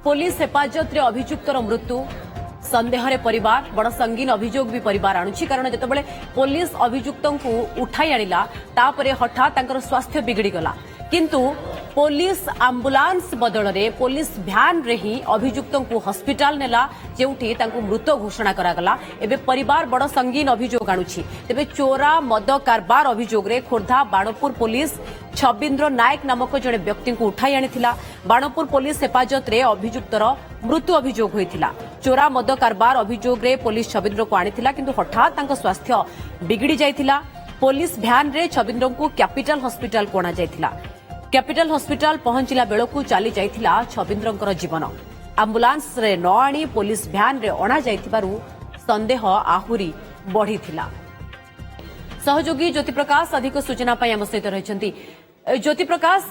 Police हेफाजत रे अभियुक्तर मृत्यु संदेह रे परिवार बड़ संगीन अभियोग भी परिवार आणुछि कारण जेतेबेले पुलिस अभियुक्त को उठाई आनिला तापरे हठात तांकर स्वास्थ्य बिगड़ी गला किंतु पुलिस आंबुलांस बदल रे पुलिस भ्यान रे ही अभियुक्त को हॉस्पिटल नेला जेउठी तांको मृत घोषणा करागला एबे परिवार बड़ संगीन अभियोग आणुछि तेबे चोरा मद कारबार अभियोग रे खोर्धा बाणपुर पुलिस छबिंद्र नायक नामक जड़े व्यक्ति को उठाई आनिथिला बाणपुर पुलिस हेफाजत रे अभियुक्तर मृत्यु अभियोग होइथिला चोरा मद कारबार अभियोग रे पुलिस छबिंद्र को आनिथिला किंतु हठात तांको स्वास्थ्य बिगड़ी जाइथिला पुलिस भ्यान रे छबिंद्र को कैपिटल हॉस्पिटल कोणा जाइथिला कैपिटल हॉस्पिटल पहुंचला बेलकू चली जाइथिला छबिंद्रंकर जीवन आंबुलांस रे न आनी पुलिस भ्यान रे अणा जाइथिबारु संदेह आहुरी बढ़ीथिला सहयोगी ज्योति प्रकाश अधिक सूचना पाई आम सहित रहिसंती ज्योति प्रकाश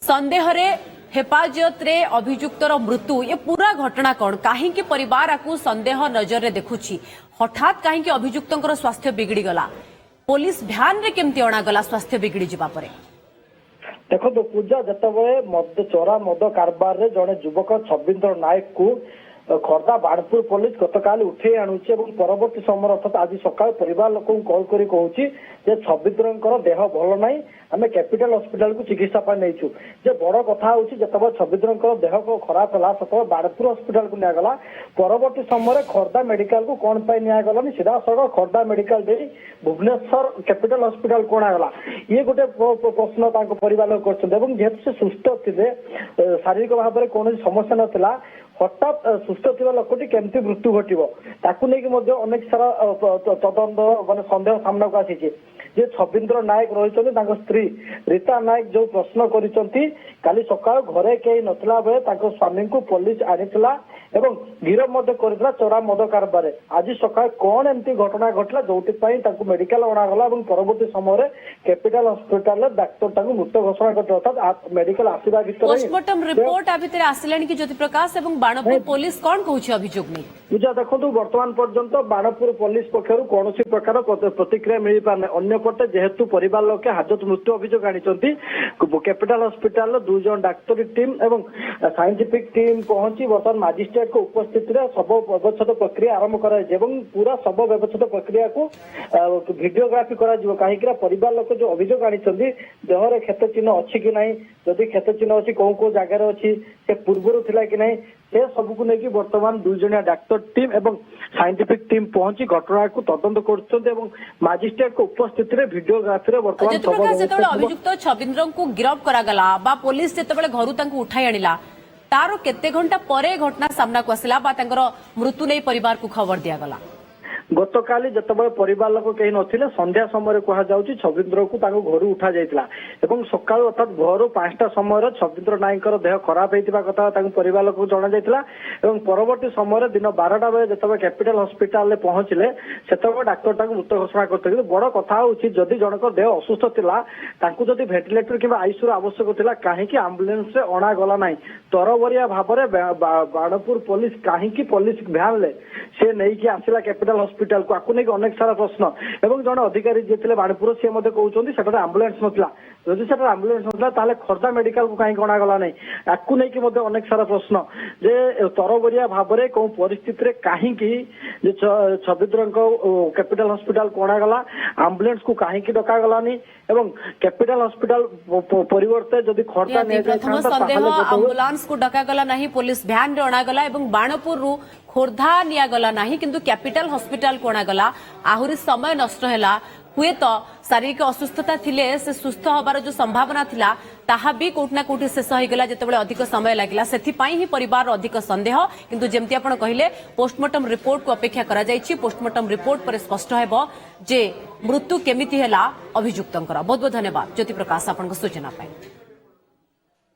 संदेह रे हेफाजत रे अभियुक्तर मृत्यु ये पूरा घटना कौन कहीं परिवार को संदेह नजर रे देखुछि हठात कहीं अभियुक्तर स्वास्थ्य बिगड़ी गला पुलिस भ्यान रे केमती अणा गला स्वास्थ्य बिगड़ी जिबा परे देखो पूजा जिते चोरा मद कारबार रे जड़े युवक छबिंद्र नायक को खोर्धा बाणपुर पुलिस गतकाल उठे आणुची परवर्ती समय अर्थात आज सकाळ परिवार लोक कॉल करी कहूची जे छबिंद्रंकर देह भल नाही आमे कैपिटल हॉस्पिटल को चिकित्सा पाई नैछु जे बड़ कथा होची जतबे छबिंद्रंकर देह को खराब हला सतो बाणपुर हॉस्पिटल को निया गला परवर्ती समय खोर्धा मेडिकल को कोन पाई निया गलानी सीधा सड़क खोर्धा मेडिकल दे भुवनेश्वर कैपिटल हॉस्पिटल कोन गला ये गोटे प्रश्न तांको परिवार लोक करछन एवं जेहेतु से सुस्थ थिले शारीरिक भाव में कौन समस्या नथिला हठात सुस्थ थिबा लोकटी केमती मृत्यु घटिबो ताकू नेकी अनेक सारा तदंत माने संदेह सामना को आसी जे छबिंद्र नायक रही स्त्री रीता नायक जो प्रश्न करिसंती काली सकाळ घरे केही नथला बेले ताको स्वामी को पुलिस आनितला एवं गिरफ मध्य करथिला चोरा मद कारबार आज सकाळ कोन एमती घटना घटला जोटी पई ताको मेडिकल अणा गला एवं परवर्ती समय कैपिटल हॉस्पिटल डॉक्टर ताको मृत घोषणा करते अर्थात मेडिकल आसीबा भितर पोस्टमार्टम रिपोर्ट आ भितर आसिलानी कि ज्योति प्रकाश एवं बाणपुर पुलिस कोन कहूची अभियोग नै पूजा देखो वर्तमान पर्यंत बाणपुर पुलिस पक्षर कौन प्रकार प्रतिक्रिया मिल पारना अन्यपटे जेहेतु परिवार लोके हाजत मृत्यु अभियोग आनी कैपिटल हॉस्पिटल 2 जन डाक्तरी टीम एवं साइंटिफिक टीम पहुंची वर्तमान मजिस्ट्रेट को उपस्थित शव व्यवस्थित प्रक्रिया आरंभ कर पूरा शव व्यवस्थित प्रक्रिया को भिडियोग्राफी कहीं परिवार लोक जो अभियोग आनी देहरे क्षत चिन्ह अच्छी कि नहीं जदि क्षत चिन्ह अच्छी कौ कौ जगार अच्छी से पूर्व थिला कि नहीं से सबको लेकिन वर्तमान 2 जणिया डाक्तर टीम एवं साइंटिफिक टीम पहुंची घटना को तदंत कर मजिस्ट्रेट को उपस्थित भिडियोग्राफी वर्तमान अभियुक्त छबिंद्र को गिरफ करागला बा पुलिस जिते घर उठाई आनिला तार केते घंटा परे घटना सामना को आसिला बा तांकर मृत्यु नहीं परिवार को खबर दियागला गतकाली जितेबाला परिवार लोक कहीं नथिले संध्या समय कहुच्छी छबिंद्र को घर उठा जाइतिला एवं सकाळु अर्थात भोर 5टा समय छबिंद्र नायकर देह खराब होता कथा परिवार लोक जना जाइतिला एवं परवर्ती समय दिन 12टा बेले जिते कैपिटल हॉस्पिटल पहुंचले सेतबे डाक्टर मृत घोषणा करते बड़ कथा होची जदि जनक देह असुस्थ थिला तांकु जदि वेंटिलेटर किंवा आईसीयू आवश्यक थिला काहेकि एम्बुलेंस रे अणा गला नाही तरबरिया भाव में बाणपुर पुलिस काहेकि पुलिस भ्यान ले से नहीं कि आसिला कैपिटल हॉस्पिटल को आकु नहीं अनेक सारा प्रश्न एवं जन अधिकारी जे थे बाणपुर सी कहते सेटा आंबुलांस नथिला जदि सेटा आंबुलांस नथिला ताले खोर्धा मेडिकल को कहीं गणा गला नहीं आकु नहीं कि अनेक सारा प्रश्न जे तरबरिया भाव में कौ परिस्थिति रे कहीं जे छबिंद्र कैपिटल हॉस्पिटल को गला आंबुलांस को कहीं डका गलानी एवं कैपिटल हॉस्पिटल परिवर्ते जदि खोर्धा आंबुलांस को डका गला नहीं पुलिस भ्यान रे अणा गला एवं बाणपुर रु खोर्धा निया गला नहीं किंतु कैपिटल हॉस्पिटल कोणा गला आहुरी समय नष्ट हैला हुए तो शारीरिक असुस्थता थिले से सुस्थ होबार जो संभावना थिला ताहा भी कोठ ना कोठी शेष हो गला जतबेले अधिक समय लागिला सेथि पई ही परिवार अधिक संदेह किंतु जेमति आपण कहिले पोस्टमार्टम रिपोर्ट को अपेक्षा करा जायछि पोस्टमार्टम रिपोर्ट पर स्पष्ट हेबो जे मृत्यु केमिति हैला अभियुक्तंकर बहुत बहुत धन्यवाद ज्योति प्रकाश आपण को सूचना पाई।